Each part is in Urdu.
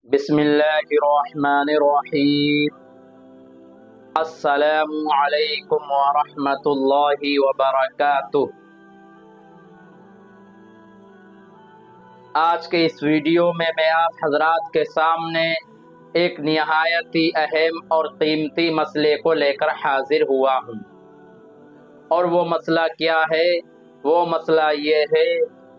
بسم اللہ الرحمن الرحیم۔ السلام علیکم ورحمۃ اللہ وبرکاتہ۔ آج کے اس ویڈیو میں آپ حضرات کے سامنے ایک نہایت ہی اہم اور قیمتی مسئلے کو لے کر حاضر ہوا ہوں، اور وہ مسئلہ کیا ہے؟ وہ مسئلہ یہ ہے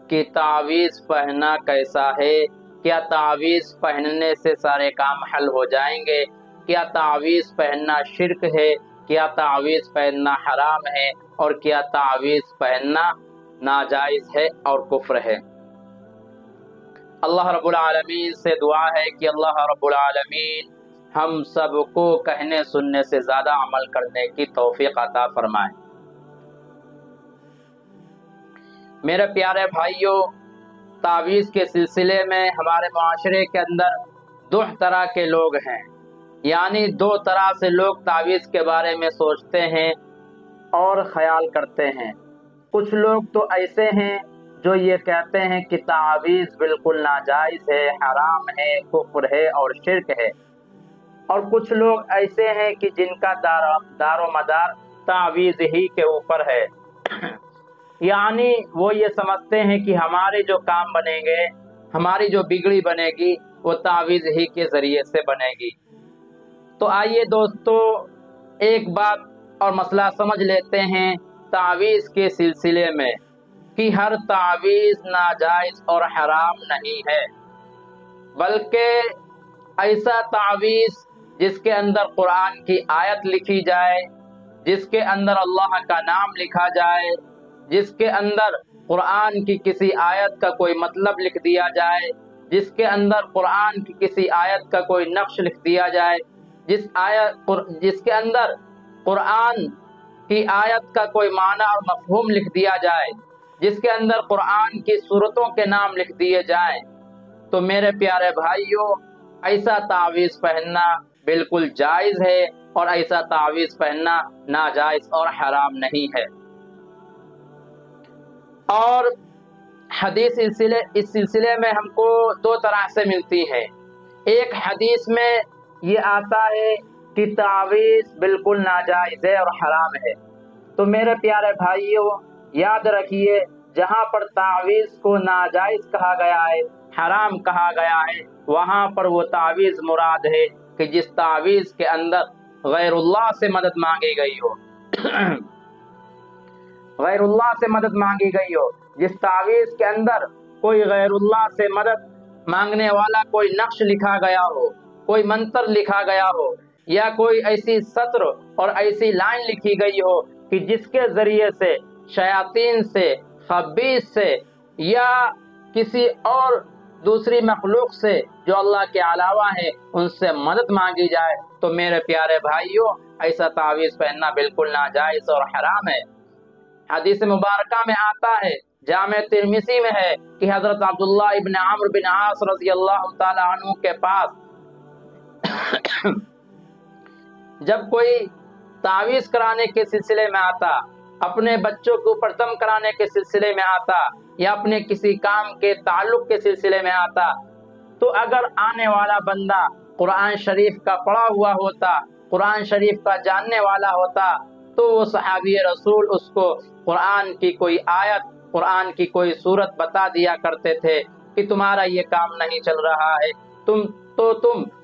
کہ تعویذ پہننا کیسا ہے؟ کیا تعویذ پہننے سے سارے کام حل ہو جائیں گے؟ کیا تعویذ پہننا شرک ہے؟ کیا تعویذ پہننا حرام ہے؟ اور کیا تعویذ پہننا ناجائز ہے اور کفر ہے؟ اللہ رب العالمین سے دعا ہے کہ اللہ رب العالمین ہم سب کو کہنے سننے سے زیادہ عمل کرنے کی توفیق عطا فرمائے۔ میرے پیارے بھائیوں، تعویذ کے سلسلے میں ہمارے معاشرے کے اندر دو طرح کے لوگ ہیں، یعنی دو طرح سے لوگ تعویذ کے بارے میں سوچتے ہیں اور خیال کرتے ہیں۔ کچھ لوگ تو ایسے ہیں جو یہ کہتے ہیں کہ تعویذ بالکل ناجائز ہے، حرام ہے، کفر ہے اور شرک ہے، اور کچھ لوگ ایسے ہیں کہ جن کا دار و مدار تعویذ ہی کے اوپر ہے، یعنی وہ یہ سمجھتے ہیں کہ ہمارے جو کام بنیں گے، ہماری جو بگڑی بنے گی، وہ تعویذ ہی کے ذریعے سے بنے گی۔ تو آئیے دوستو، ایک بات اور مسئلہ سمجھ لیتے ہیں تعویذ کے سلسلے میں کہ ہر تعویذ ناجائز اور حرام نہیں ہے، بلکہ ایسا تعویذ جس کے اندر قرآن کی آیت لکھی جائے، جس کے اندر اللہ کا نام لکھا جائے، جس کے اندر قرآن کی کسی آیت کا کوئی مطلب لکھ دیا جائے، جس کے اندر قرآن کی کسی آیت کا کوئی نقش لکھ دیا جائے، جس کے اندر قرآن کی آیت کا کوئی معنی اور مفہوم لکھ دیا جائے، جس کے اندر قرآن کی سورتوں کے نام لکھ دیے جائیں، تو میرے پیارے بھائیوں، ایسا تعویذ پہننا بالکل جائز ہے، اور ایسا تعویذ پہننا ناجائز اور حرام نہیں ہے۔ اور حدیث اس سلسلے میں ہم کو دو طرح سے ملتی ہے۔ ایک حدیث میں یہ آتا ہے کہ تعویذ بالکل ناجائز ہے اور حرام ہے۔ تو میرے پیارے بھائیوں، یاد رکھیے، جہاں پر تعویذ کو ناجائز کہا گیا ہے، حرام کہا گیا ہے، وہاں پر وہ تعویذ مراد ہے کہ جس تعویذ کے اندر غیر اللہ سے مدد مانگی گئی ہو، غیر اللہ سے مدد مانگی گئی ہو، جس تعویذ کے اندر کوئی غیر اللہ سے مدد مانگنے والا کوئی نقش لکھا گیا ہو، کوئی منتر لکھا گیا ہو، یا کوئی ایسی سطر اور ایسی لائن لکھی گئی ہو کہ جس کے ذریعے سے شیاطین سے، خبیث سے، یا کسی اور دوسری مخلوق سے جو اللہ کے علاوہ ہے ان سے مدد مانگی جائے، تو میرے پیارے بھائیوں، ایسا تعویذ پہننا بالکل ناجائز اور حرام ہے۔ حدیث مبارکہ میں آتا ہے، جامع ترمذی میں ہے کہ حضرت عبداللہ ابن عمرو بن عاص رضی اللہ تعالی عنہ کے پاس جب کوئی تعویذ کرانے کے سلسلے میں آتا، اپنے بچوں کو اوپر دم کرانے کے سلسلے میں آتا، یا اپنے کسی کام کے تعلق کے سلسلے میں آتا، تو اگر آنے والا بندہ قرآن شریف کا پڑھا ہوا ہوتا، قرآن شریف کا جاننے والا ہوتا، تو وہ صحابی رسول اس کو قرآن کی کوئی آیت، قرآن کی کوئی سورت بتا دیا کرتے تھے کہ تمہارا یہ کام نہیں چل رہا ہے، تم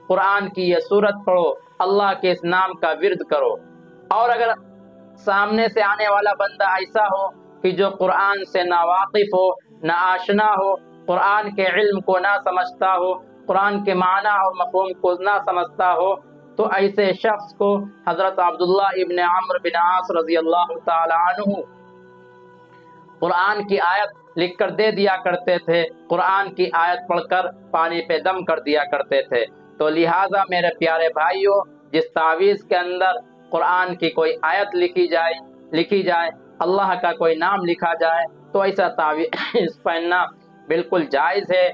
قرآن کی یہ سورت پڑھو، اللہ کے اس نام کا ورد کرو۔ اور اگر سامنے سے آنے والا بندہ ایسا ہو کہ جو قرآن سے نہ واقف ہو، نہ آشنا ہو، قرآن کے علم کو نہ سمجھتا ہو، قرآن کے معنی اور مفہوم کو نہ سمجھتا ہو، تو ایسے شخص کو حضرت عبداللہ ابن عمرو بن عاص رضی اللہ تعالی عنہ قرآن کی آیت لکھ کر دے دیا کرتے تھے، قرآن کی آیت پڑھ کر پانی پہ دم کر دیا کرتے تھے۔ تو لہٰذا میرے پیارے بھائیوں، جس تعویذ کے اندر قرآن کی کوئی آیت لکھی جائے، اللہ کا کوئی نام لکھا جائے، تو ایسا تعویذ پہننا بالکل جائز ہے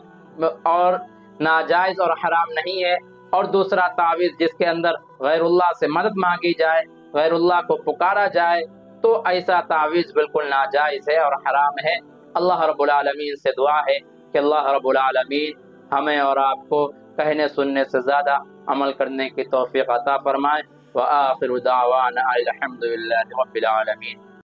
اور ناجائز اور حرام نہیں ہے۔ اور دوسرا تعویذ جس کے اندر غیر اللہ سے مدد مانگی جائے، غیر اللہ کو پکارا جائے، تو ایسا تعویذ بالکل ناجائز ہے اور حرام ہے۔ اللہ رب العالمین سے دعا ہے کہ اللہ رب العالمین ہمیں اور آپ کو کہنے سننے سے زیادہ عمل کرنے کی توفیق عطا فرمائے۔ وآخر دعوانا الحمد للہ رب العالمین۔